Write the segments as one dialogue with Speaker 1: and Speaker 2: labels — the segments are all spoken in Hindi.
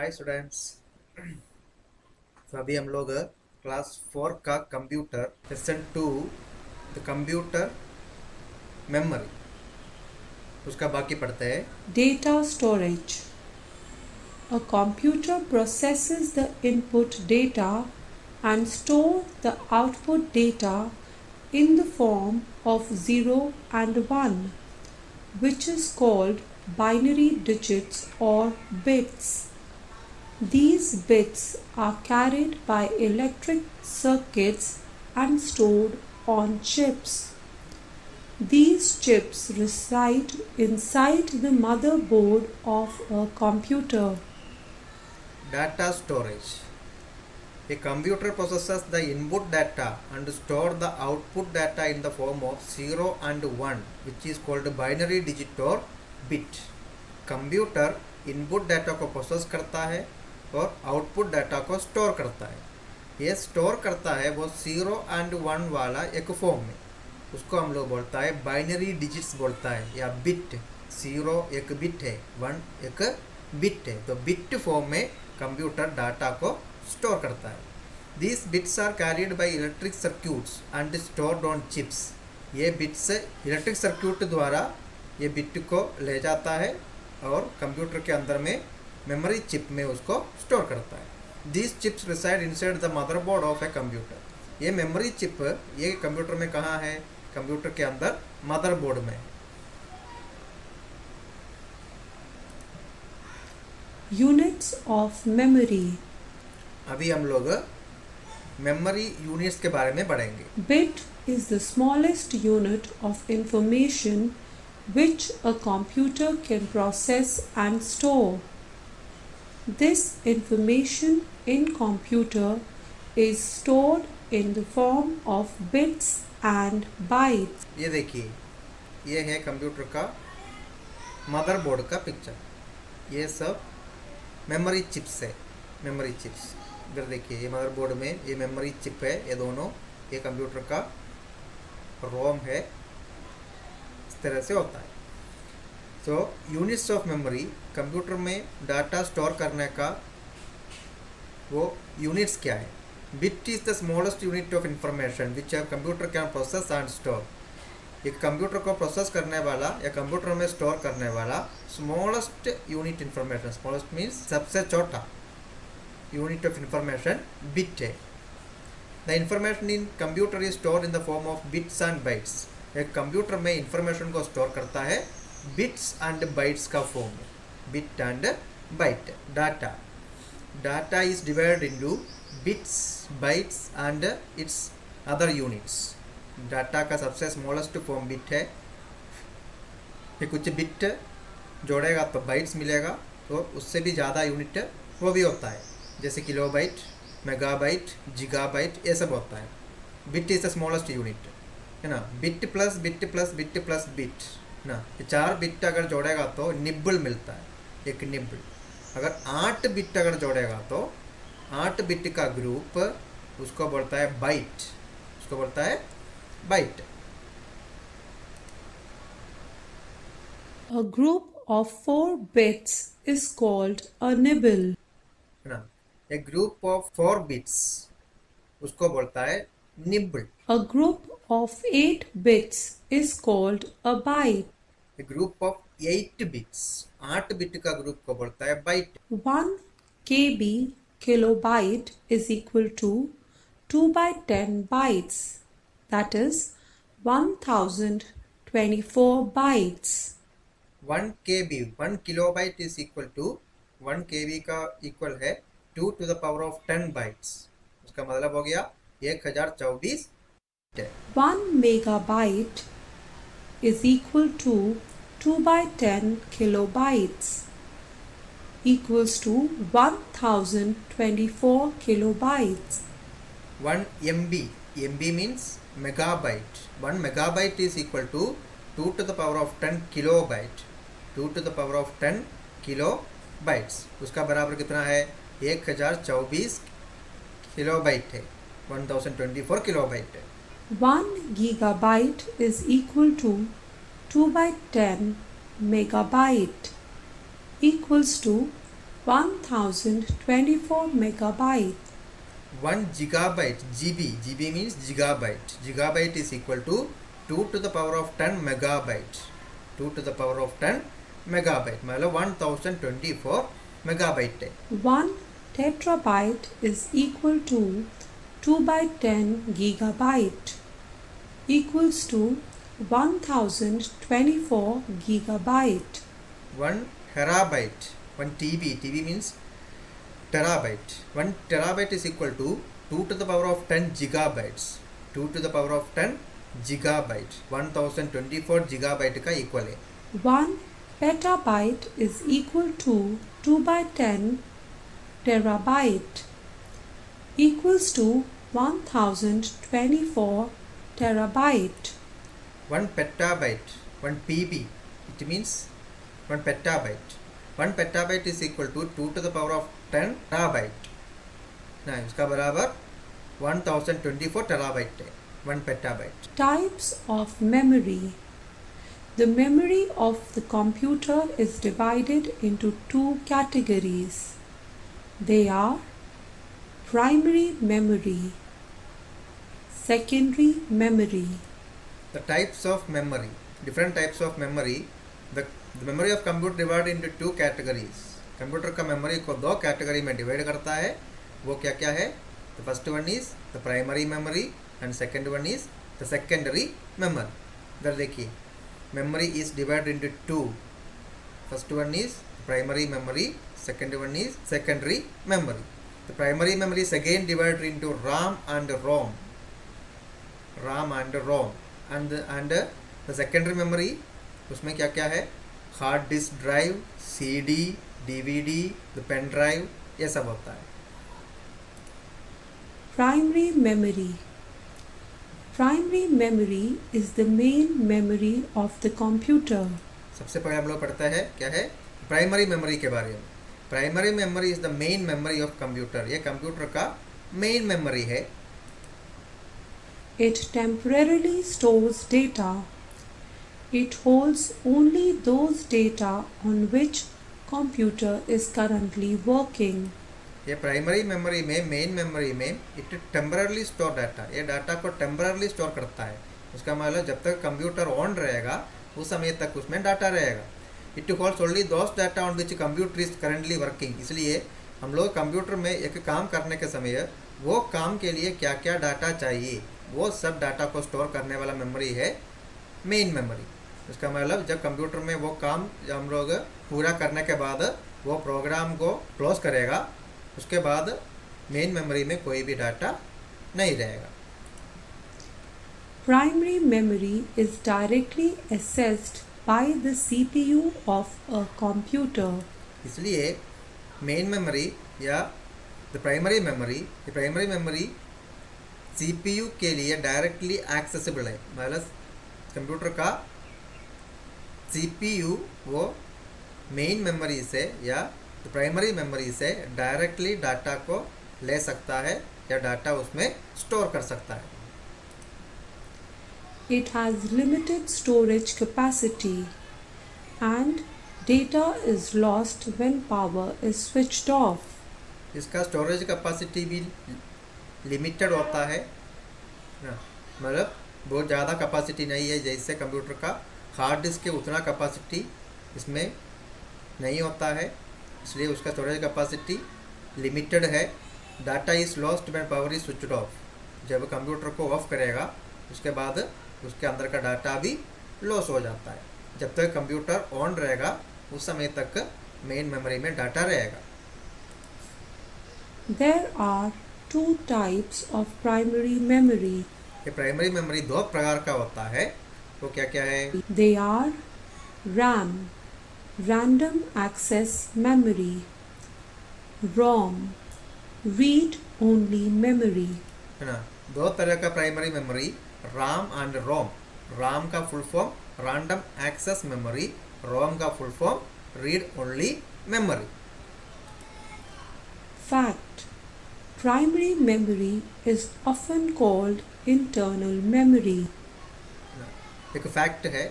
Speaker 1: Hi students. तो अभी हम लोग क्लास 4 का computer lesson 2 the computer memory उसका बाकी पढ़ते हैं।
Speaker 2: Data storage. A computer processes the input data and store the output data in the form of 0 and 1, which is called binary digits or bits. These bits are carried by electric circuits and stored on chips. These chips reside inside the motherboard of a computer.
Speaker 1: Data storage. A computer processes the input data and store the output data in the form of 0 and 1, which is called binary digit or bit. Computer input data को प्रोसेस करता है और आउटपुट डाटा को स्टोर करता है। ये स्टोर करता है वो 0 एंड 1 वाला एक फॉर्म में, उसको हम लोग बोलता है बाइनरी डिजिट्स बोलता है या बिट। 0 एक बिट है, 1 एक बिट है, तो बिट फॉर्म में कंप्यूटर डाटा को स्टोर करता है। These bits are carried by electric circuits and stored on chips. ये बिट्स इलेक्ट्रिक सर्क्यूट द्वारा ये बिट को ले जाता है और कंप्यूटर के अंदर में मेमोरी चिप में उसको स्टोर करता है। These chips reside inside the motherboard of a computer. ये मेमोरी चिप ये कंप्यूटर में कहाँ है? कंप्यूटर के अंदर मदरबोर्ड में।
Speaker 2: Units of memory.
Speaker 1: अभी हम लोग मेमोरी यूनिट्स के बारे में पढ़ेंगे।
Speaker 2: Bit is the smallest unit of information which a computer can process and store. This information in computer is stored in the form of bits and bytes.
Speaker 1: ये देखिए, ये है कंप्यूटर का मदरबोर्ड का पिक्चर। ये सब मेमोरी चिप्स है, मेमोरी चिप्स। इधर देखिए, ये मदरबोर्ड में ये मेमोरी चिप है, ये दोनों ये कंप्यूटर का रोम है। इस तरह से होता है। तो यूनिट्स ऑफ मेमोरी, कंप्यूटर में डाटा स्टोर करने का वो यूनिट्स क्या है? Bit is the smallest unit of information which a computer can process and store. एक कंप्यूटर को प्रोसेस करने वाला या कंप्यूटर में स्टोर करने वाला smallest unit information, smallest means सबसे छोटा यूनिट ऑफ इंफॉर्मेशन बिट है। The information in computer is store in the form of bits and bytes. एक कंप्यूटर में इंफॉर्मेशन को स्टोर करता है बिट्स एंड बाइट्स का फॉर्म में, bit and byte. Data is divided into bits, bytes and its other units. Data का सबसे स्मॉलेस्ट फॉर्म बिट है। फिर कुछ बिट जोड़ेगा तो बाइट्स मिलेगा, तो उससे भी ज़्यादा यूनिट वो भी होता है, जैसे किलोबाइट, मेगाबाइट, जिगाबाइट, ये सब होता है। Bit is the smallest unit, है ना। Bit plus bit plus bit plus bit ना, ये 4 बिट अगर जोड़ेगा तो निब्बल मिलता है, एक निब्बल। अगर 8 बिट अगर जोड़ेगा तो 8 बिट का ग्रुप उसको बोलता है बाइट, उसको बोलता है bite.
Speaker 2: A group of 4 bits is called a nibble.
Speaker 1: है ना, एक ग्रुप ऑफ 4 बिट्स उसको बोलता है nibble.
Speaker 2: A group of 8 bits is called a byte.
Speaker 1: A group of 8 bits, 8 bit का ग्रुप को बोलता है bite.
Speaker 2: 1 KB kilobyte is equal to 2 by 10 bytes, that is 1024 bytes.
Speaker 1: 1 KB, 1 kilobyte is equal to 1 KB का इक्वल है 2 to the power of 10 bytes. उसका मतलब हो गया 1024।
Speaker 2: 1 megabyte is equal to 2 by 10 kilobytes equals to 1024 kilobytes.
Speaker 1: 1 MB, MB means megabyte. 1 megabyte is equal to 2 to the power of 10 kilobyte, 2 to the power of 10 kilobytes। उसका बराबर कितना है? 1024 किलोबाइट है, 1024 किलोबाइट है।
Speaker 2: 1 gigabyte is equal to 2 by 10 megabyte equals to 1024 megabytes.
Speaker 1: 1 gigabyte, GB means gigabyte. Gigabyte is equal to 2 to the power of 10 megabyte. 2 to the power of 10 megabyte. मतलब 1024 megabyte है.
Speaker 2: 1 terabyte is equal to 2 by 10 gigabyte equals to 1024 gigabyte.
Speaker 1: 1 terabyte, 1 TB means terabyte. 1 terabyte is equal to 2 to the power of 10 gigabytes. 2 to the power of 10 gigabyte. 1024 gigabyte का equal है.
Speaker 2: 1 petabyte is equal to 2 by 10 terabyte equals to 1024 terabyte.
Speaker 1: 1 petabyte, 1 PB, it means 1 petabyte. 1 petabyte is equal to 2 to the power of 10 terabyte. ना इसका बराबर 1024 terabyte है. 1 petabyte.
Speaker 2: Types of memory. The memory of the computer is divided into two categories. They are primary memory, secondary memory.
Speaker 1: The types of memory, different types of memory. The memory of computer divided into two categories. Computer का मेमोरी को दो कैटेगरी में डिवाइड करता है. वो क्या क्या है? The first one is the primary memory and second one is the secondary memory. इधर देखिए, memory is divided into two. First one is primary memory, second one is secondary memory. The primary memory is again divided into RAM and ROM. RAM and ROM. And the secondary memory, उसमें क्या क्या है? Hard disk drive, CD, DVD, the pen drive, ये सब होता है.
Speaker 2: Primary memory. Primary memory is the main memory of the computer.
Speaker 1: सबसे पहले हम लोग पढ़ते हैं क्या है प्राइमरी मेमोरी के बारे में. Primary memory is the main memory of computer. ये कंप्यूटर का मेन मेमोरी है.
Speaker 2: It temporarily stores data. It holds only those data on which computer is currently working.
Speaker 1: ये प्राइमरी मेमोरी में, मेन मेमोरी में इट टेम्पररली स्टोर डाटा. ये डाटा को टेम्पररली स्टोर करता है. उसका मतलब जब तक कंप्यूटर ऑन रहेगा उस समय तक उसमें डाटा रहेगा. It holds only those data on which computer is currently working. इसलिए हम लोग कंप्यूटर में एक काम करने के समय वो काम के लिए क्या क्या डाटा चाहिए वो सब डाटा को स्टोर करने वाला मेमोरी है मेन मेमोरी. इसका मतलब जब कंप्यूटर में वो काम हम लोग पूरा करने के बाद वो प्रोग्राम को क्लोज करेगा उसके बाद मेन मेमोरी में कोई भी डाटा नहीं रहेगा.
Speaker 2: Primary memory is directly accessed by the CPU of a computer.
Speaker 1: इसलिए मेन मेमोरी या द प्राइमरी मेमोरी CPU के लिए डायरेक्टली एक्सेसिबल है. मतलब कंप्यूटर का CPU वो मेन मेमोरी से या प्राइमरी मेमोरी से डायरेक्टली डाटा को ले सकता है या डाटा उसमें स्टोर कर सकता है.
Speaker 2: It has limited storage capacity and data is lost when power is switched off.
Speaker 1: इसका स्टोरेज कैपेसिटी भी लिमिटेड होता है. मतलब बहुत ज़्यादा कैपेसिटी नहीं है. जैसे कंप्यूटर का हार्ड डिस्क के उतना कैपेसिटी इसमें नहीं होता है इसलिए उसका स्टोरेज कैपेसिटी लिमिटेड है. Data is lost when power is switched off. जब कंप्यूटर को ऑफ करेगा उसके बाद उसके अंदर का डाटा भी लॉस हो जाता है. जब तक कंप्यूटर ऑन रहेगा उस समय तक मेन मेमोरी में डाटा रहेगा.
Speaker 2: There are two types of primary memory.
Speaker 1: ये प्राइमरी मेमोरी दो प्रकार का होता है. वो क्या क्या है?
Speaker 2: They are RAM, Random Access Memory, ROM, Read Only Memory.
Speaker 1: है ना. दो तरह का primary memory RAM and ROM. RAM का full form random access memory, ROM का full form read only memory.
Speaker 2: Fact: primary memory is often called internal memory.
Speaker 1: एक फैक्ट है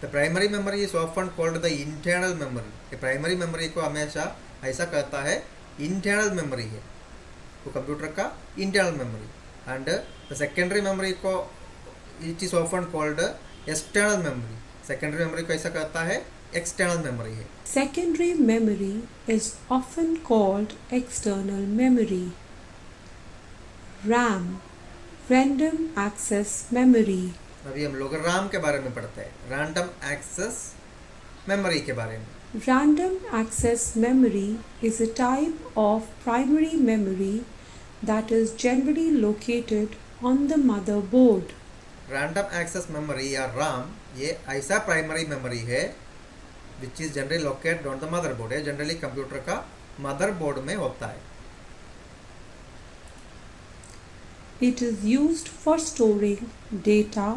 Speaker 1: the primary memory is often called the internal memory. ये प्राइमरी मेमोरी को हमेशा ऐसा कहता है इंटरनल मेमोरी है, वो कंप्यूटर का internal memory. And the secondary memory को it is often called external memory. Secondary memory को ऐसा कहता है एक्सटर्नल मेमोरी है।
Speaker 2: Secondary memory is often called external memory. RAM, random access memory.
Speaker 1: अभी हम लोग राम के बारे में पढ़ते हैं, रैंडम एक्सेस मेमोरी के बारे में।
Speaker 2: Random access memory is a type of primary memory that is generally located on the motherboard.
Speaker 1: Random access memory या राम ये ऐसा प्राइमरी मेमोरी है which is generally located on the motherboard, है जनरली कंप्यूटर का मदरबोर्ड में होता है।
Speaker 2: It is used for storing data,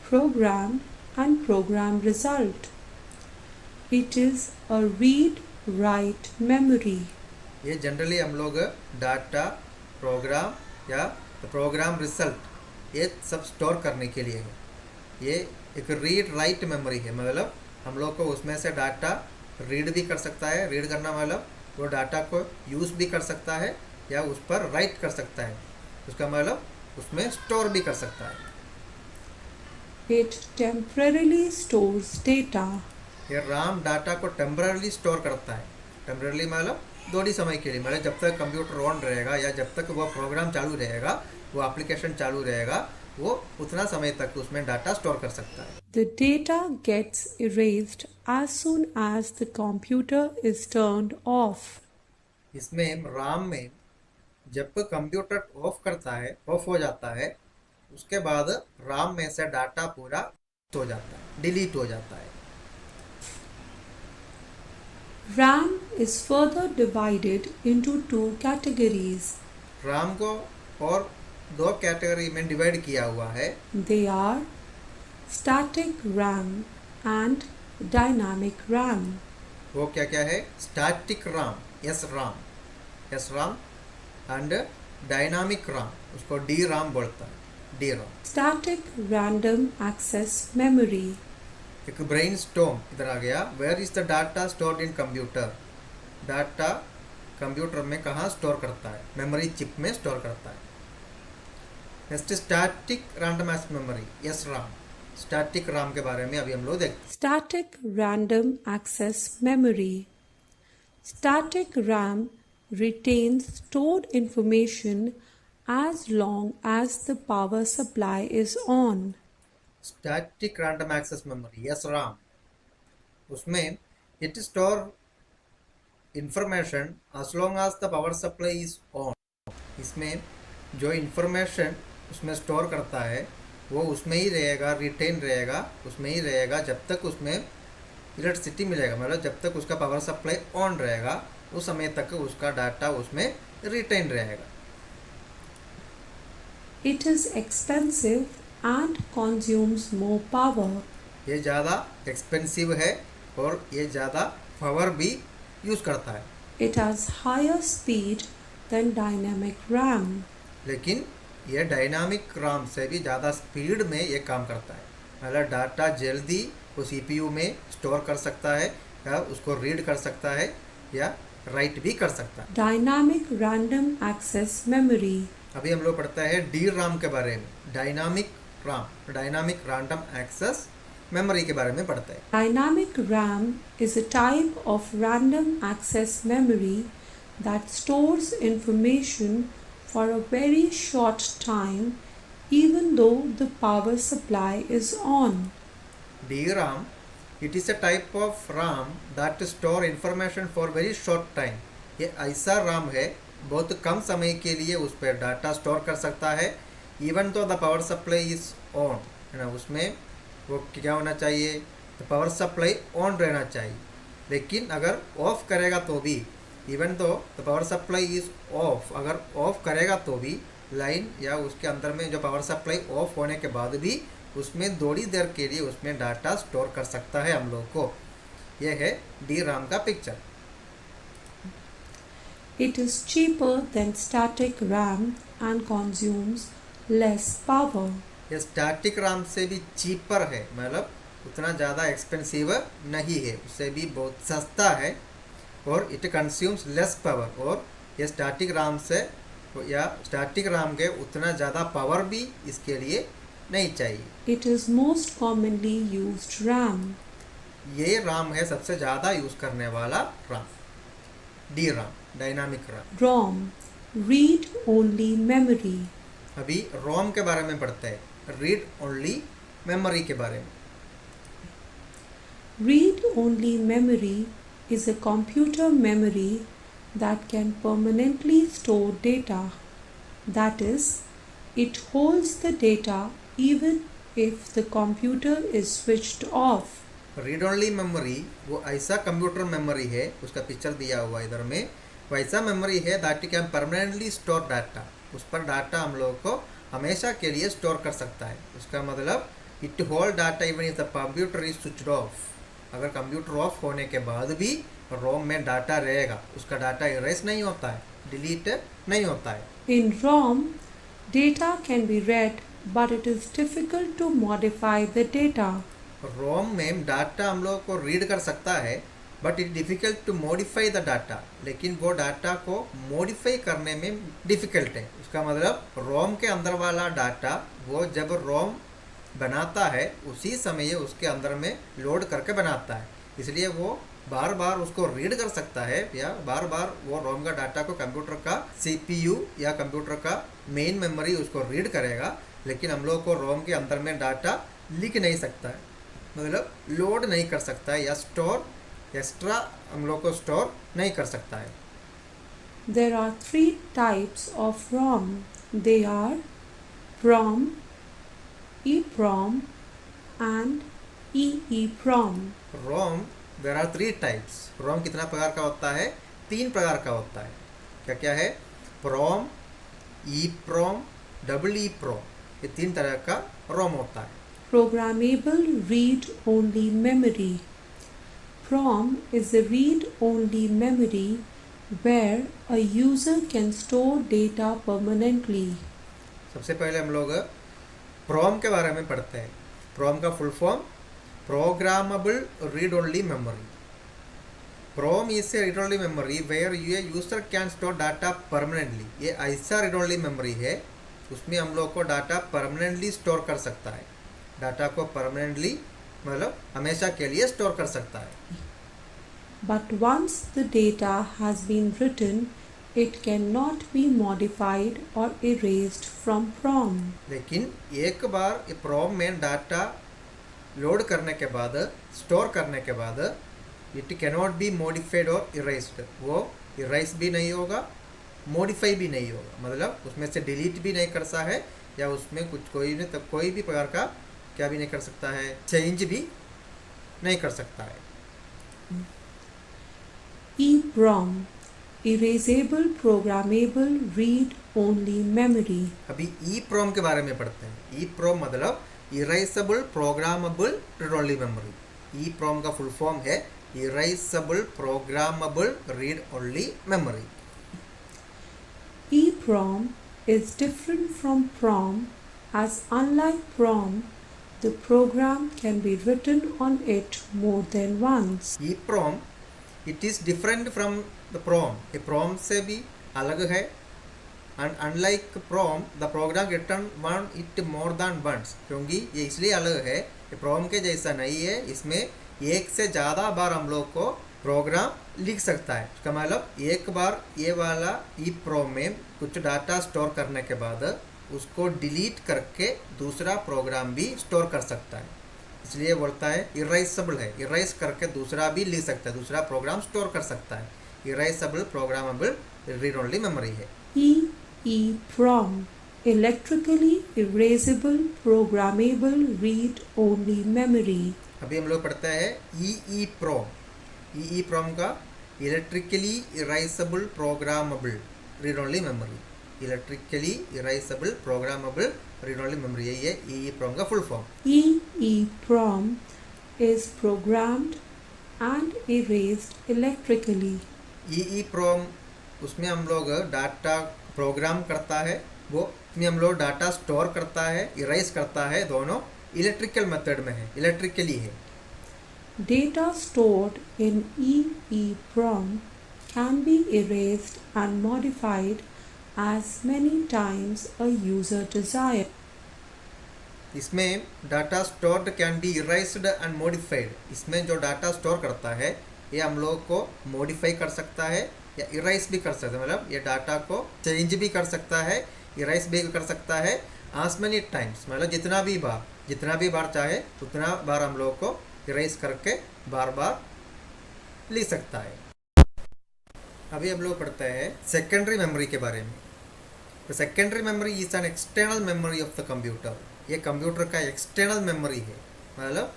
Speaker 2: program and program result. It is a read-write memory.
Speaker 1: ये जनरली हम लोग डाटा, प्रोग्राम या प्रोग्राम रिजल्ट ये सब स्टोर करने के लिए है। ये एक रीड राइट मेमोरी है, मतलब हम लोग को उसमें से डाटा रीड भी कर सकता है, रीड करना मतलब वो डाटा को यूज़ भी कर सकता है या उस पर राइट कर सकता है, उसका मतलब उसमें स्टोर भी कर सकता है।
Speaker 2: It temporarily stores data.
Speaker 1: ये राम डाटा को टेम्पररी स्टोर करता है। टेम्पररी मतलब थोड़ी समय के लिए, मतलब जब तक कंप्यूटर ऑन रहेगा या जब तक वो प्रोग्राम चालू रहेगा, वो एप्लीकेशन चालू रहेगा, वो उतना समय तक उसमें डाटा स्टोर कर सकता है।
Speaker 2: The data gets erased as soon as the computer is turned off.
Speaker 1: इसमें राम में जब कंप्यूटर ऑफ करता है, ऑफ हो जाता है, उसके बाद राम में से डाटा पूरा हो जाता है, डिलीट हो जाता है।
Speaker 2: RAM is further divided into two categories.
Speaker 1: Ram को और दो कैटेगरी में डिवाइड किया हुआ है।
Speaker 2: They are static RAM and dynamic RAM.
Speaker 1: वो क्या क्या है? Static RAM, S RAM and dynamic RAM, उसको डी राम बोलता है, D RAM.
Speaker 2: Static random access memory.
Speaker 1: एक ब्रेन स्टॉर्म इधर आ गया। Where is the data stored in computer? Data computer में कहाँ स्टोर करता है? मेमोरी चिप में स्टोर करता है। Next static random access memory, S RAM. Static RAM के बारे में अभी हम लोग देखते हैं।
Speaker 2: Static random access memory. Static RAM retains stored information as long as the power supply is on.
Speaker 1: Static random access memory, S RAM, उसमें it store information as long as the power supply is on. इसमें जो इंफॉर्मेशन उसमें स्टोर करता है वो उसमें ही रहेगा, रिटेन रहेगा, उसमें ही रहेगा जब तक उसमें इलेक्ट्रिसिटी मिलेगा, मतलब जब तक उसका पावर सप्लाई ऑन रहेगा उस समय तक उसका डाटा उसमें रिटेन रहेगा।
Speaker 2: It is expensive and consumes more power.
Speaker 1: ये ज़्यादा एक्सपेंसिव है और ये ज़्यादा पावर भी यूज़ करता है।
Speaker 2: It has higher speed than dynamic RAM.
Speaker 1: लेकिन ये डायनामिक राम से भी ज़्यादा स्पीड में ये काम करता है, मतलब डाटा जल्दी वो सीपीयू में स्टोर कर सकता है या उसको रीड कर सकता है या राइट भी कर सकता है।
Speaker 2: Dynamic random access memory.
Speaker 1: अभी हम लोग पढ़ते हैं डी राम के बारे में, dynamic RAM, dynamic random access memory के बारे में पढ़ते हैं।
Speaker 2: Dynamic RAM is a type of random access memory that stores information for a very short time even though the power supply is on.
Speaker 1: DRAM, it is a type of RAM that store information for very short time. ये ऐसा राम है बहुत कम समय के लिए उस पर डाटा स्टोर कर सकता है, इवन तो the power supply is on, है ना, उसमें वो क्या होना चाहिए, तो पावर सप्लाई ऑन रहना चाहिए, लेकिन अगर ऑफ करेगा तो भी, इवन तो the power supply is of, अगर ऑफ करेगा तो भी लाइन या उसके अंदर में जो पावर सप्लाई ऑफ होने के बाद भी उसमें थोड़ी देर के लिए उसमें डाटा स्टोर कर सकता है हम लोग को। यह है डी राम का picture.
Speaker 2: It is cheaper than static RAM and consumes less power.
Speaker 1: ये स्टैटिक राम से भी चीपर है, मतलब उतना ज़्यादा एक्सपेंसिव नहीं है, उससे भी बहुत सस्ता है और इट कंज्यूम्स लेस पावर, और ये स्टैटिक राम से या स्टैटिक राम के उतना ज़्यादा पावर भी इसके लिए नहीं चाहिए।
Speaker 2: It is most commonly used RAM.
Speaker 1: ये राम है सबसे ज़्यादा यूज़ करने वाला Ram, D Ram, dynamic Ram.
Speaker 2: ROM, read only memory.
Speaker 1: अभी रोम के बारे में पढ़ते हैं, रीड ओनली मेमोरी के बारे में।
Speaker 2: Read only memory is a computer memory that can permanently store data. That is, it holds the data even if the computer is switched off.
Speaker 1: Read only memory वो ऐसा कंप्यूटर मेमोरी है, उसका पिक्चर दिया हुआ इधर में, वैसा मेमोरी है that can permanently store data. उस पर डाटा हम लोग को हमेशा के लिए स्टोर कर सकता है। उसका मतलब it hold data even if the computer is switched off. अगर कंप्यूटर ऑफ होने के बाद भी रोम में डाटा रहेगा, उसका डाटा इरेज नहीं होता है, डिलीट नहीं होता है।
Speaker 2: In ROM, data can be read, but it is difficult to modify the data.
Speaker 1: रोम में डाटा हम लोग को रीड कर सकता है, but it difficult to modify the data, लेकिन वो डाटा को मॉडिफाई करने में डिफ़िकल्ट है। उसका मतलब रोम के अंदर वाला डाटा वो जब रोम बनाता है उसी समय उसके अंदर में लोड करके बनाता है, इसलिए वो बार बार उसको रीड कर सकता है या बार बार वो रोम का डाटा को कंप्यूटर का CPU या कंप्यूटर का मेन मेमोरी उसको रीड करेगा, लेकिन हम लोग को रोम के अंदर में डाटा लिख नहीं सकता है, मतलब लोड नहीं कर सकता है या स्टोर एक्स्ट्रा हम लोग को स्टोर नहीं कर सकता है।
Speaker 2: There are 3 types of ROM. They are PROM, EPROM, and EEPROM.
Speaker 1: ROM there are 3 types. ROM कितना प्रकार का होता है? 3 प्रकार का होता है। क्या क्या है? प्रोम, ई प्रोम, डबल ई प्रोम, ये 3 तरह का रोम होता है।
Speaker 2: Programmable read-only memory. PROM is a read-only memory where a user can store data permanently.
Speaker 1: सबसे पहले हम लोग प्रोम के बारे में पढ़ते हैं। प्रोम का full form programmable read only memory. PROM is a read only memory where ये user can store data permanently. ये ऐसा रीड ओनली मेमोरी है उसमें हम लोग को डाटा परमानेंटली स्टोर कर सकता है। डाटा को परमानेंटली मतलब हमेशा के लिए स्टोर कर सकता है।
Speaker 2: But once the data has been written, it cannot be modified or erased from PROM.
Speaker 1: लेकिन एक बार ये प्रोम में डाटा लोड करने के बाद, स्टोर करने के बाद, इट कैनॉट बी मॉडिफाइड और इरेज्ड। वो इरेज भी नहीं होगा, मॉडिफाई भी नहीं होगा, मतलब उसमें से डिलीट भी नहीं कर सकता है या उसमें कुछ कोई भी प्रकार का क्या भी नहीं कर सकता है, चेंज भी नहीं कर सकता है।
Speaker 2: EPROM, erasable programmable read-only memory.
Speaker 1: अभी ई प्रोम के बारे में पढ़ते हैं। ई प्रोम मतलब erasable programmable read only memory. EPROM का फुल फॉर्म है erasable programmable read only memory.
Speaker 2: EPROM is different from PROM as unlike PROM, the program can be written on it more than once.
Speaker 1: EPROM it is different from the PROM. ये प्रोम से भी अलग है। And unlike PROM the program written on it more than once. क्योंकि ये इसलिए अलग है, ये प्रोम के जैसा नहीं है, इसमें एक से ज़्यादा बार हम लोग को प्रोग्राम लिख सकता है। इसका मतलब एक बार ये वाला ई प्रोम में कुछ डाटा स्टोर करने के बाद उसको डिलीट करके दूसरा प्रोग्राम भी स्टोर कर सकता है, इसलिए बोलता है इरेजेबल है। इरेज करके दूसरा भी लिख सकता है, दूसरा प्रोग्राम स्टोर कर सकता है। Erasable programmable read only memory है।
Speaker 2: EEPROM, electrically erasable programmable read-only memory.
Speaker 1: अभी हम लोग पढ़ते हैं ई प्रोम। ई प्रोम का electrically erasable programmable read only memory. Electrically erasable programmable read only memory, यही है ई प्रोम का full form.
Speaker 2: EEPROM is programmed and erased electrically.
Speaker 1: ई प्रोम उसमें हम लोग डाटा प्रोग्राम करता है, वो उसमें हम लोग डाटा स्टोर करता है, इरेज करता है, दोनों इलेक्ट्रिकल मेथड में है, इलेक्ट्रिकली है।
Speaker 2: Data stored in EEPROM can be erased and modified as many times a user desires.
Speaker 1: इसमें data stored can be erased and modified, इसमें जो डाटा स्टोर करता है ये हम लोग को मॉडिफाई कर सकता है या इरेज भी कर सकता है, मतलब ये डाटा को चेंज भी कर सकता है, इरेज भी कर सकता है एज मेनी टाइम्स, मतलब जितना भी बार चाहे उतना बार हम लोग को इरेज करके बार बार लिख सकता है। अभी हम लोग पढ़ते हैं सेकेंडरी मेमोरी के बारे में। तो secondary memory is an external memory of the computer, ये कंप्यूटर का एक्सटर्नल मेमोरी है, मतलब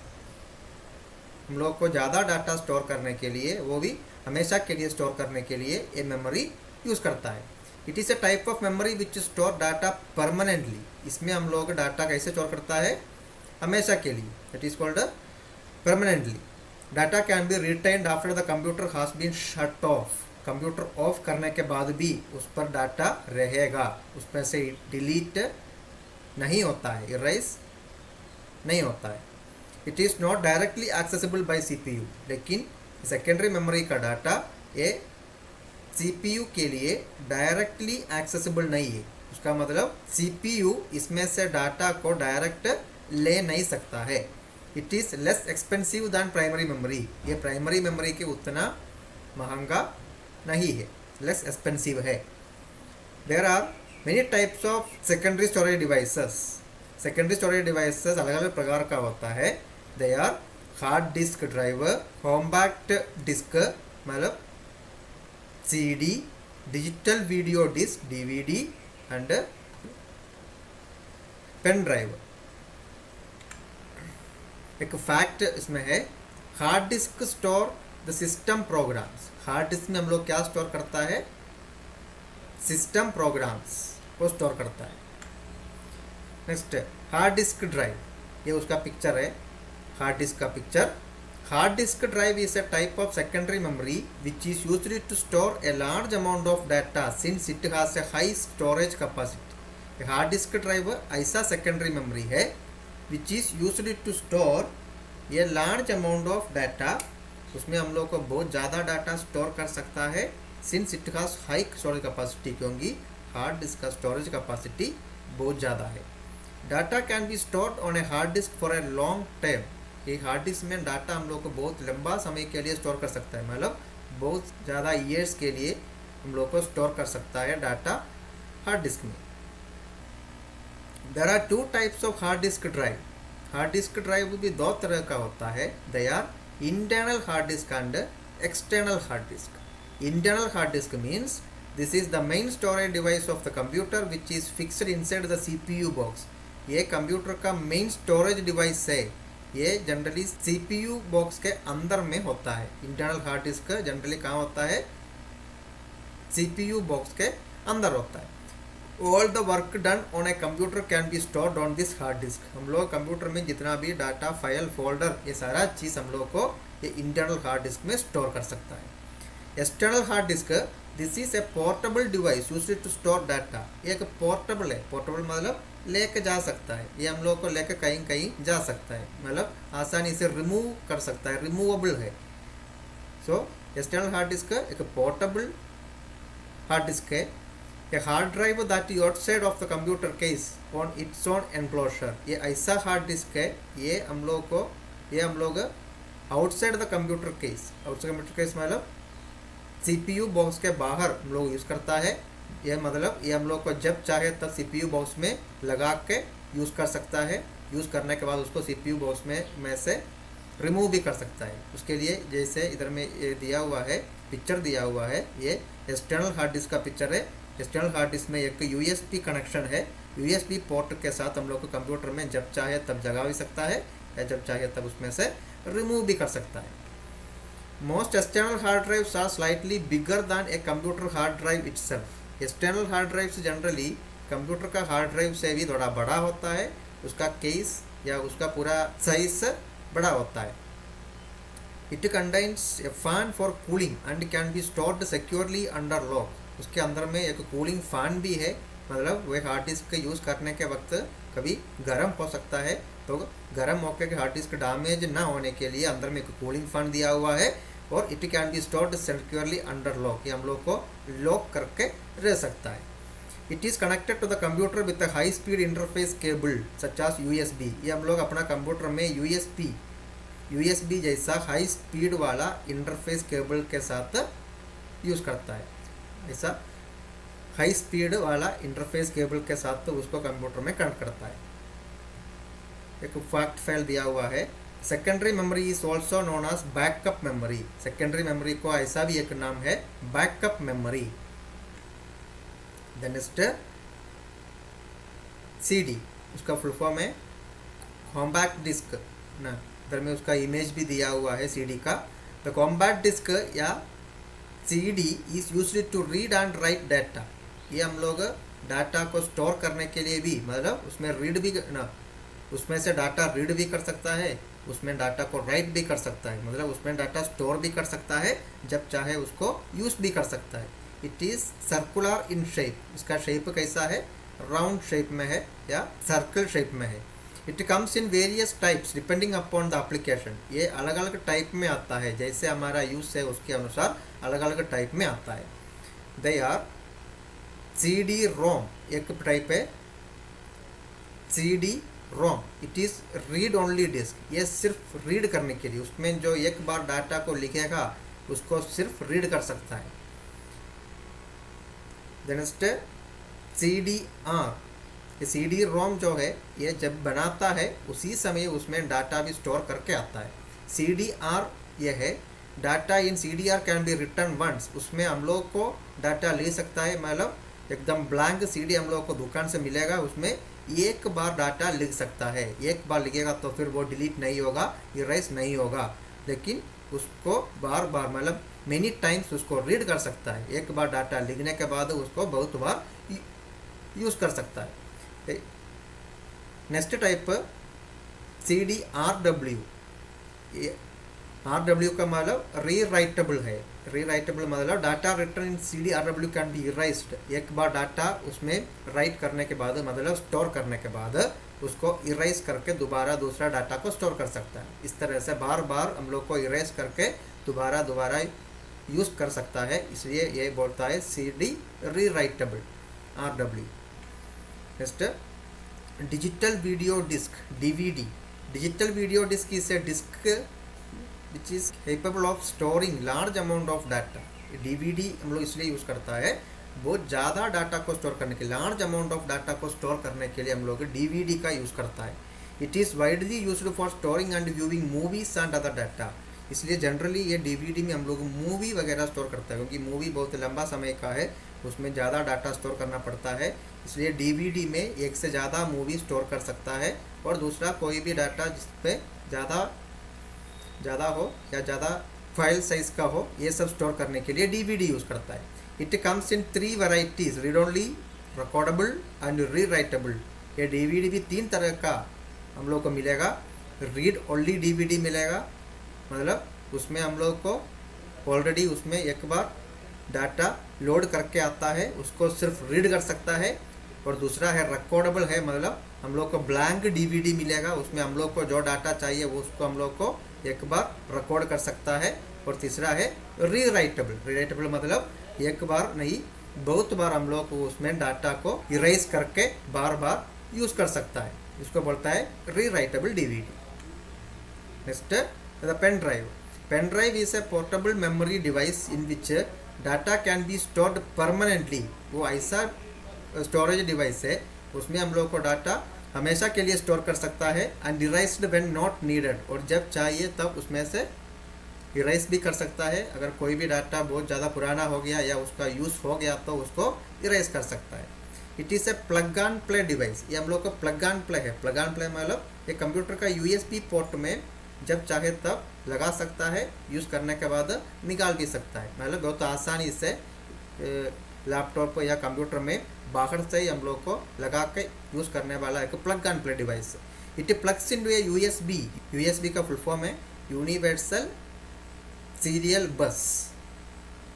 Speaker 1: हम लोग को ज़्यादा डाटा स्टोर करने के लिए, वो भी हमेशा के लिए स्टोर करने के लिए ये मेमोरी यूज़ करता है। It is a type of memory which store data permanently, इसमें हम लोग डाटा कैसे स्टोर करता है, हमेशा के लिए, it is called permanently. Data can be retained after the computer has been shut off, computer off करने के बाद भी उस पर डाटा रहेगा, उसमें से डिलीट नहीं होता है, इरेज नहीं होता है। It is not directly accessible bye CPU, लेकिन सेकेंडरी मेमोरी का डाटा ये सीपीयू के लिए डायरेक्टली एक्सेसिबल नहीं है, उसका मतलब सीपीयू इसमें से डाटा को डायरेक्ट ले नहीं सकता है। It is less expensive than primary memory, ये प्राइमरी मेमोरी के उतना महंगा नहीं है, लेस एक्सपेंसिव है। There are many types of secondary storage devices, secondary storage devices अलग अलग प्रकार का होता है। They are hard disk driver, compact disk मतलब CD, digital video disk DVD and pen drive. एक फैक्ट इसमें है, hard disk store the system programs, hard disk में हम लोग क्या स्टोर करता है, सिस्टम प्रोग्राम्स को स्टोर करता है। नेक्स्ट हार्ड डिस्क ड्राइव, ये उसका पिक्चर है, हार्ड डिस्क का picture. Hard disk drive is a type of secondary memory which is used to store a large amount of data since it has a high storage capacity. Hard disk drive ऐसा सेकेंडरी मेमोरी है which is used to store a large amount of data, उसमें हम लोग को बहुत ज़्यादा डाटा स्टोर कर सकता है, since it has high storage capacity, क्योंकि हार्ड डिस्क का स्टोरेज कैपेसिटी बहुत ज़्यादा है। Data can be stored on a hard disk for a long time, ये हार्ड डिस्क में डाटा हम लोग को बहुत लंबा समय के लिए स्टोर कर सकता है, मतलब बहुत ज़्यादा ईयर्स के लिए हम लोग को स्टोर कर सकता है डाटा हार्ड डिस्क में। There are two types of hard disk drive, hard disk drive भी दो तरह का होता है। They are internal hard disk and external hard disk. Internal hard disk means this is the main storage device of the computer which is fixed inside the CPU box. ये कंप्यूटर का मेन स्टोरेज डिवाइस है, ये जनरली CPU बॉक्स के अंदर में होता है। इंटरनल हार्ड डिस्क जनरली कहाँ होता है, CPU बॉक्स के अंदर होता है। All the work done on a computer can be stored on this hard disk, हम लोग कंप्यूटर में जितना भी डाटा, फाइल, फोल्डर, ये सारा चीज़ हम लोग को ये इंटरनल हार्ड डिस्क में स्टोर कर सकता है। External hard disk this is a portable device used to store data, ये एक पोर्टेबल है, पोर्टेबल मतलब लेके जा सकता है, ये हम लोग को लेकर कहीं कहीं जा सकता है, मतलब आसानी से रिमूव कर सकता है, रिमूवेबल है। सो एक्सटर्नल हार्ड डिस्क एक पोर्टेबल हार्ड डिस्क है। A hard drive that is outside of the computer case on its own enclosure, ये ऐसा हार्ड डिस्क है, ये हम लोग outside the computer case, outside computer case मतलब CPU बॉक्स के बाहर हम लोग यूज़ करता है, ये मतलब ये हम लोग को जब चाहे तब CPU बॉक्स में लगा के यूज़ कर सकता है, यूज़ करने के बाद उसको CPU बॉक्स में से रिमूव भी कर सकता है। उसके लिए जैसे इधर में ये दिया हुआ है, पिक्चर दिया हुआ है, ये एक्सटर्नल हार्ड डिस्क का पिक्चर है। एक्सटर्नल हार्ड डिस्क में एक USB कनेक्शन है, USB पोर्ट के साथ हम लोग को कंप्यूटर में जब चाहे तब जगा भी सकता है या जब चाहे तब उसमें से रिमूव भी कर सकता है। Most external hard drives are slightly bigger than a computer hard drive itself, external hard drives generally computer का हार्ड ड्राइव से भी थोड़ा बड़ा होता है, उसका केस या उसका पूरा साइज बड़ा होता है। It contains A fan for cooling and can be stored securely under lock, उसके अंदर में एक कूलिंग फैन भी है, मतलब वह हार्ड डिस्क का यूज़ करने के वक्त कभी गर्म हो सकता है तो गर्म होकर के हार्ड डिस्क डैमेज ना होने के लिए अंदर में एक कूलिंग फैन दिया हुआ है और it can be stored securely under lock, ये हम लोग को लॉक करके रह सकता है। It is connected to the computer with high speed interface cable such as USB, ये हम लोग अपना कंप्यूटर में USB जैसा हाई स्पीड वाला इंटरफेस केबल के साथ यूज़ करता है। ऐसा हाई स्पीड वाला इंटरफेस केबल के साथ तो उसको कंप्यूटर में कनेक्ट करता है। एक फैक्ट फाइल दिया हुआ है, secondary memory is also known as backup memory, secondary memory को ऐसा भी एक नाम है बैकअप मेमोरी। नेक्स्ट CD, उसका फुल फॉर्म है कॉम्पैक्ट डिस्क ना, इधर में उसका इमेज भी दिया हुआ है CD का। द कॉम्पैक्ट डिस्क या CD is used to read and write data, ये हम लोग डाटा को स्टोर करने के लिए भी, मतलब उसमें रीड भी ना, उसमें से डाटा रीड भी कर सकता है, उसमें डाटा को राइट भी कर सकता है, मतलब उसमें डाटा स्टोर भी कर सकता है, जब चाहे उसको यूज़ भी कर सकता है। It is circular in shape, इसका शेप कैसा है, राउंड शेप में है या सर्कल शेप में है। It comes in various types depending upon the application, ये अलग अलग टाइप में आता है, जैसे हमारा यूज़ है उसके अनुसार अलग अलग टाइप में आता है। दे आर CD-ROM एक टाइप है CD-ROM, it is read only disk, ये सिर्फ रीड करने के लिए, उसमें जो एक बार डाटा को लिखेगा उसको सिर्फ रीड कर सकता है। नेक्स्ट CD-R, ये CD-ROM जो है ये जब बनाता है उसी समय उसमें डाटा भी स्टोर करके आता है। CD-R ये है data in CD-R can be written once, उसमें हम लोग को डाटा ले सकता है, मतलब एकदम ब्लैंक CD हम लोग को दुकान से मिलेगा, उसमें एक बार डाटा लिख सकता है, एक बार लिखेगा तो फिर वो डिलीट नहीं होगा, इरेज नहीं होगा, लेकिन उसको बार बार मतलब मेनी टाइम्स उसको रीड कर सकता है, एक बार डाटा लिखने के बाद उसको बहुत बार यूज़ कर सकता है। नेक्स्ट टाइप CD-RW, ये RW का मतलब रीराइटेबल है, रीराइटेबल मतलब data return in CD-RW can be erased, एक बार डाटा उसमें राइट करने के बाद मतलब स्टोर करने के बाद उसको इरेज करके दोबारा दूसरा डाटा को स्टोर कर सकता है। इस तरह से बार बार हम लोग को इरेज करके दोबारा यूज़ कर सकता है, इसलिए ये बोलता है CD rewritable RW। Next digital video disk DVD, digital video disk is a disk which is capable of storing large amount of data. DVD हम लोग इसलिए यूज़ करता है बहुत ज़्यादा डाटा को स्टोर करने के लिए, लार्ज अमाउंट ऑफ डाटा को स्टोर करने के लिए हम लोग DVD का यूज़ करता है। It is widely used for storing and viewing movies and other data, इसलिए जनरली ये DVD में हम लोग मूवी वगैरह स्टोर करता है, क्योंकि मूवी बहुत लंबा समय का है, उसमें ज़्यादा डाटा स्टोर करना पड़ता है, इसलिए DVD में एक से ज़्यादा मूवी स्टोर कर सकता है। और दूसरा कोई भी डाटा जिस पे ज़्यादा हो या ज़्यादा फाइल साइज का हो, ये सब स्टोर करने के लिए DVD यूज़ करता है। It comes in 3 varieties, read only, recordable and rewritable. ये DVD भी 3 तरह का हम लोग को मिलेगा। रीड ओनली DVD मिलेगा, मतलब उसमें हम लोग को ऑलरेडी उसमें एक बार डाटा लोड करके आता है, उसको सिर्फ रीड कर सकता है। और दूसरा है रिकॉर्डेबल है, मतलब हम लोग को ब्लैंक DVD मिलेगा, उसमें हम लोग को जो डाटा चाहिए वो उसको हम लोग को एक बार रिकॉर्ड कर सकता है। और तीसरा है रीराइटेबल, रीराइटेबल मतलब एक बार नहीं बहुत बार हम लोग उसमें डाटा को इरेज करके बार बार यूज़ कर सकता है, इसको बोलता है rewritable DVD। Next the pen drive. Pen drive is a portable memory device in which data can be stored permanently, वो ऐसा स्टोरेज डिवाइस है उसमें हम लोग को डाटा हमेशा के लिए स्टोर कर सकता है। And erased when not needed, और जब चाहिए तब उसमें से इरेज भी कर सकता है। अगर कोई भी डाटा बहुत ज़्यादा पुराना हो गया या उसका यूज़ हो गया तो उसको इरेज कर सकता है। It is A plug and play device, ये हम लोग का प्लग एंड प्ले है। प्लग एंड प्ले मतलब एक कंप्यूटर का USB पोर्ट में जब चाहे तब लगा सकता है, यूज़ करने के बाद निकाल भी सकता है, मतलब बहुत आसानी से लैपटॉप या कंप्यूटर में बाहर से ही हम लोग को लगा के यूज़ करने वाला एक plug and play device. It plugs into A USB का फुल फॉर्म है यूनिवर्सल सीरियल बस।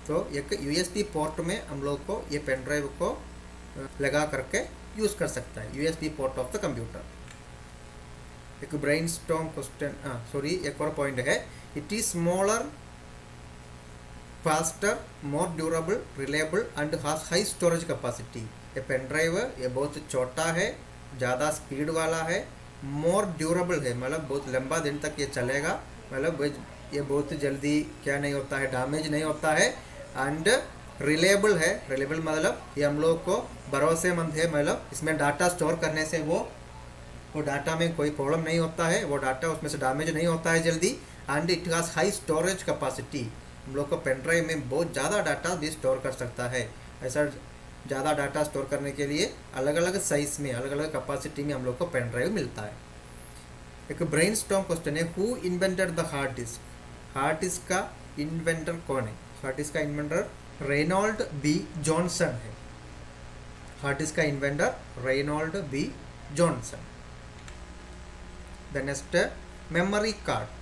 Speaker 1: तो एक USB पोर्ट में हम लोग को ये पेन ड्राइव को लगा करके यूज़ कर सकता है, USB port of the computer. एक ब्रेन स्टॉर्म क्वेश्चन, सॉरी एक और पॉइंट है, it is smaller, faster, more durable, reliable and has high storage capacity. ये पेन ड्राइव ये बहुत छोटा है, ज़्यादा स्पीड वाला है, मोर ड्यूरेबल है, मतलब बहुत लंबा दिन तक ये चलेगा, मतलब ये बहुत जल्दी क्या नहीं होता है, डैमेज नहीं होता है, एंड रिलायबल है। रिलायबल मतलब ये हम लोग को भरोसेमंद है, मतलब इसमें डाटा स्टोर करने से वो डाटा में कोई प्रॉब्लम नहीं होता है, वो डाटा उसमें से डैमेज नहीं होता है जल्दी, and it has high storage capacity. हम लोग को पेन ड्राइव में बहुत ज़्यादा डाटा भी स्टोर कर सकता है। ऐसा ज़्यादा डाटा स्टोर करने के लिए अलग अलग साइज़ में, अलग अलग कैपेसिटी में हम लोग को पेन ड्राइव मिलता है। एक ब्रेन स्टॉर्म क्वेश्चन है, who invented the hard disk. Hard disk का इन्वेंटर कौन है? हार्ड डिस्क का इन्वेंटर रेनॉल्ड बी जॉनसन है। हार्ड डिस्क का inventor Reynold B Johnson. The next, memory card.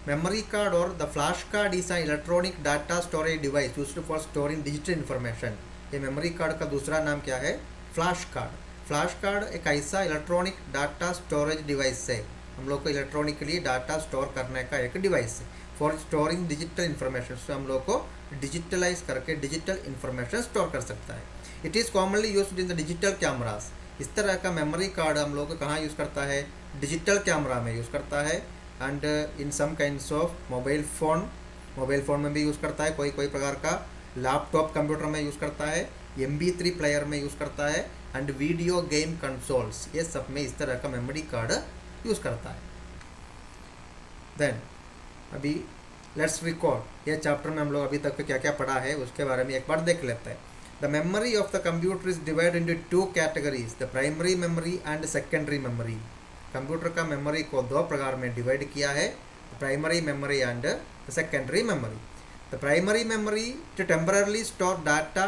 Speaker 1: Memory card or the flash card is an electronic data storage device used for storing digital information। ये मेमोरी कार्ड का दूसरा नाम क्या है? Flash card. फ्लैश कार्ड एक ऐसा इलेक्ट्रॉनिक डाटा स्टोरेज डिवाइस है, हम लोग को इलेक्ट्रॉनिकली डाटा स्टोर करने का एक डिवाइस है फॉर स्टोरिंग डिजिटल इन्फॉर्मेशन। से हम लोग को डिजिटलाइज करके डिजिटल इन्फॉर्मेशन स्टोर कर सकता है। It is commonly used in the digital cameras. इस तरह का मेमोरी कार्ड हम लोग कहाँ यूज़ करता है? डिजिटल कैमरा में यूज़ करता है, and in some kinds of mobile phone में भी यूज़ करता है, कोई प्रकार का लैपटॉप कंप्यूटर में यूज़ करता है, MP3 प्लेयर में यूज़ करता है, एंड वीडियो गेम कंसोल्स, ये सब में इस तरह का मेमोरी कार्ड यूज़ करता है। देन अभी लेट्स रिकॉर्ड, ये चैप्टर में हम लोग अभी तक क्या क्या पढ़ा है उसके बारे में एक बार देख लेते हैं। The memory of the computer is divide into two categories, the primary memory and secondary memory. Computer का मेमोरी को दो प्रकार में डिवाइड किया है, primary memory and secondary memory. The primary memory to temporarily store data,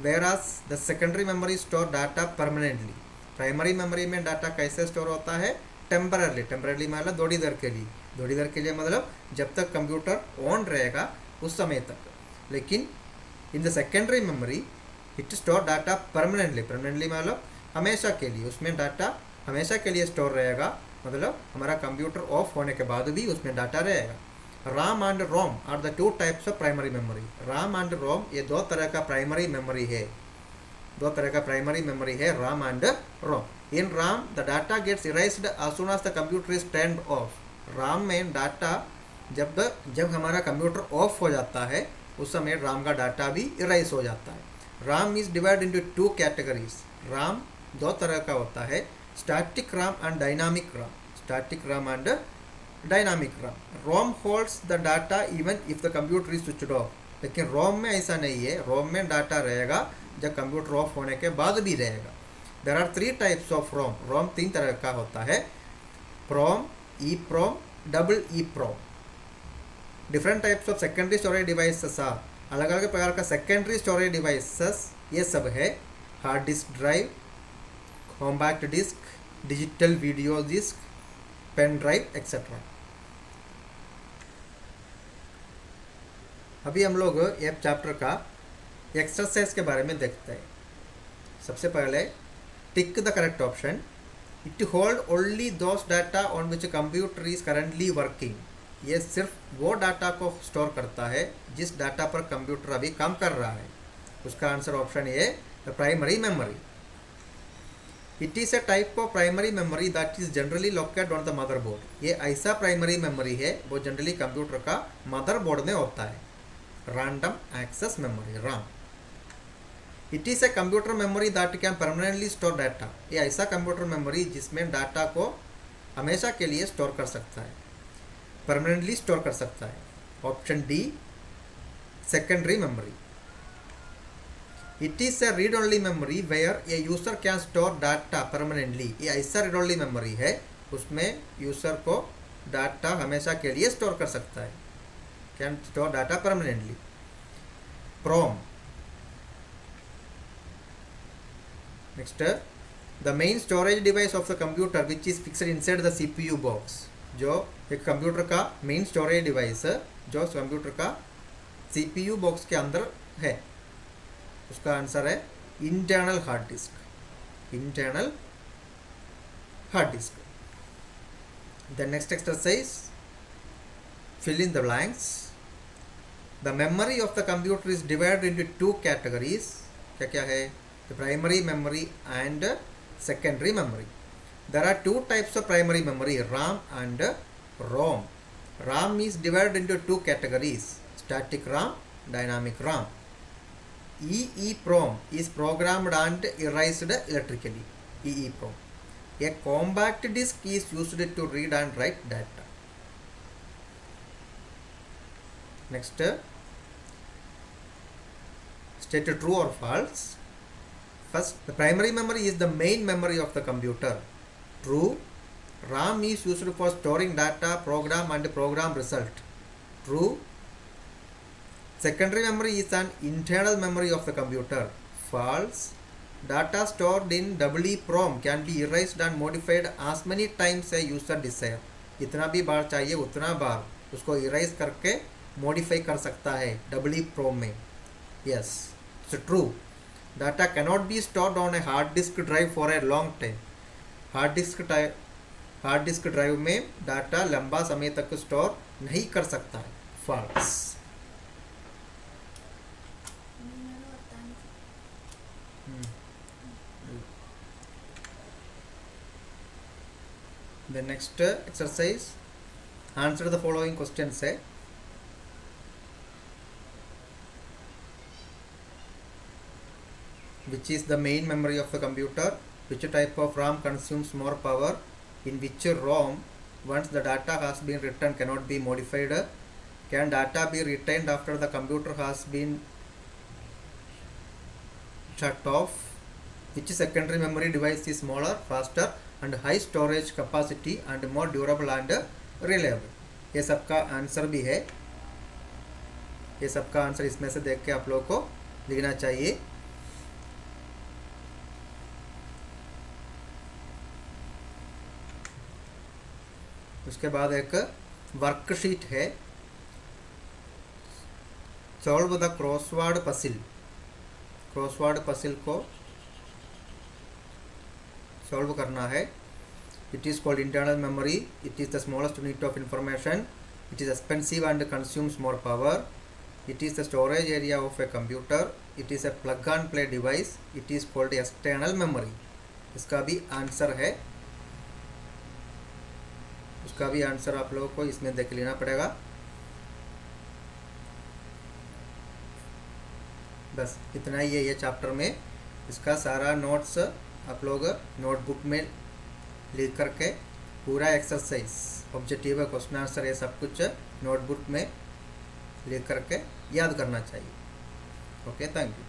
Speaker 1: whereas the secondary memory store data permanently. Primary memory में डाटा कैसे स्टोर होता है? टेम्पररली मतलब थोड़ी देर के लिए मतलब जब तक कंप्यूटर ऑन रहेगा उस समय तक। लेकिन in the secondary memory it store data permanently मतलब हमेशा के लिए, उसमें डाटा हमेशा के लिए स्टोर रहेगा, मतलब हमारा कंप्यूटर ऑफ होने के बाद भी उसमें डाटा रहेगा। RAM and ROM are the two types of primary memory. RAM and ROM ये दो तरह का प्राइमरी मेमोरी है, RAM and ROM। In RAM the data gets erased as soon as the computer is turned off. RAM में डाटा जब हमारा कंप्यूटर ऑफ हो जाता है उस समय RAM का डाटा भी इरेज हो जाता है। RAM is divide into two categories. RAM दो तरह का होता है, static RAM and dynamic RAM। ROM holds the data even if the computer is switched off. लेकिन ROM में ऐसा नहीं है, ROM में डाटा रहेगा जब कंप्यूटर ऑफ होने के बाद भी रहेगा। There are three types of ROM तीन तरह का होता है, PROM, EPROM, double EPROM। Different types of secondary storage devices are, अलग अलग प्रकार का सेकेंडरी स्टोरेज डिवाइसेस ये सब है, hard disk drive, compact disk, digital video disk, pen drive etcetera. अभी हम लोग ये चैप्टर का एक्सरसाइज के बारे में देखते हैं। सबसे पहले tick the correct option. It hold only those data on which computer is currently working. ये सिर्फ वो डाटा को स्टोर करता है जिस डाटा पर कंप्यूटर अभी काम कर रहा है। उसका answer option A, the primary memory. It is a type of primary memory that is generally located on the motherboard. ये ऐसा प्राइमरी मेमोरी है वो जनरली कंप्यूटर का मदरबोर्ड में होता है। Random access memory, RAM। It is a computer memory that can permanently store data. ये ऐसा कंप्यूटर मेमोरी जिसमें डाटा को हमेशा के लिए स्टोर कर सकता है, परमानेंटली स्टोर कर सकता है। Option D, secondary memory. It is a read only memory where a user can store data permanently. ये ऐसा रीड ओनली मेमोरी है उसमें यूज़र को डाटा हमेशा के लिए स्टोर कर सकता है, can store data permanently. PROM। Next, the main storage device of the computer which is fixed inside the CPU box. जो एक कंप्यूटर का मेन स्टोरेज डिवाइस जो कंप्यूटर का CPU बॉक्स के अंदर है, उसका आंसर है internal hard disc. The next exercise, fill in the blanks. The memory of the computer is divided into two categories. क्या क्या है? The primary memory and secondary memory. There are two types of primary memory, RAM and ROM. RAM is divided into two categories, static RAM, dynamic RAM. EEPROM is programmed and erased electrically. EEPROM. A compact disk is used to read and write data. Next, state true or false. First, the primary memory is the main memory of the computer. True. RAM is used for storing data, program and program result. True. Secondary memory is an internal memory of the computer. False. Data stored in EEPROM can be erased and modified as many times a user desire. जितना भी बार चाहिए उतना बार उसको erase करके modify कर सकता है EEPROM में. Yes, it's true. Data cannot be stored on a hard disk drive for a long time. Hard disk drive में डाटा लंबा समय तक स्टोर नहीं कर सकता है. False. The next exercise, answer the following questions. Which is the main memory of the computer? Which type of RAM consumes more power? In which ROM, once the data has been written, cannot be modified? Can data be retained after the computer has been shut off? Which secondary memory device is smaller, faster and high storage capacity and more durable and reliable? ये सबका आंसर भी है. ये सबका आंसर इसमें से देख के आप लोगों को लिखना चाहिए. उसके बाद एक वर्कशीट है, सॉल्व द क्रॉसवर्ड पसिल. क्रॉसवर्ड पसिल को सॉल्व करना है. It is called internal memory. It is the smallest unit of information. It is expensive and consumes more power. It is the storage area of a computer. It is A plug and play device. It is called external memory. इसका भी आंसर है. उसका भी आंसर आप लोगों को इसमें देख लेना पड़ेगा. बस इतना ही है ये चैप्टर में. इसका सारा नोट्स आप लोग नोटबुक में लिख करके पूरा एक्सरसाइज, ऑब्जेक्टिव, क्वेश्चन आंसर, ये सब कुछ नोटबुक में लिख करके याद करना चाहिए. Okay, thank you.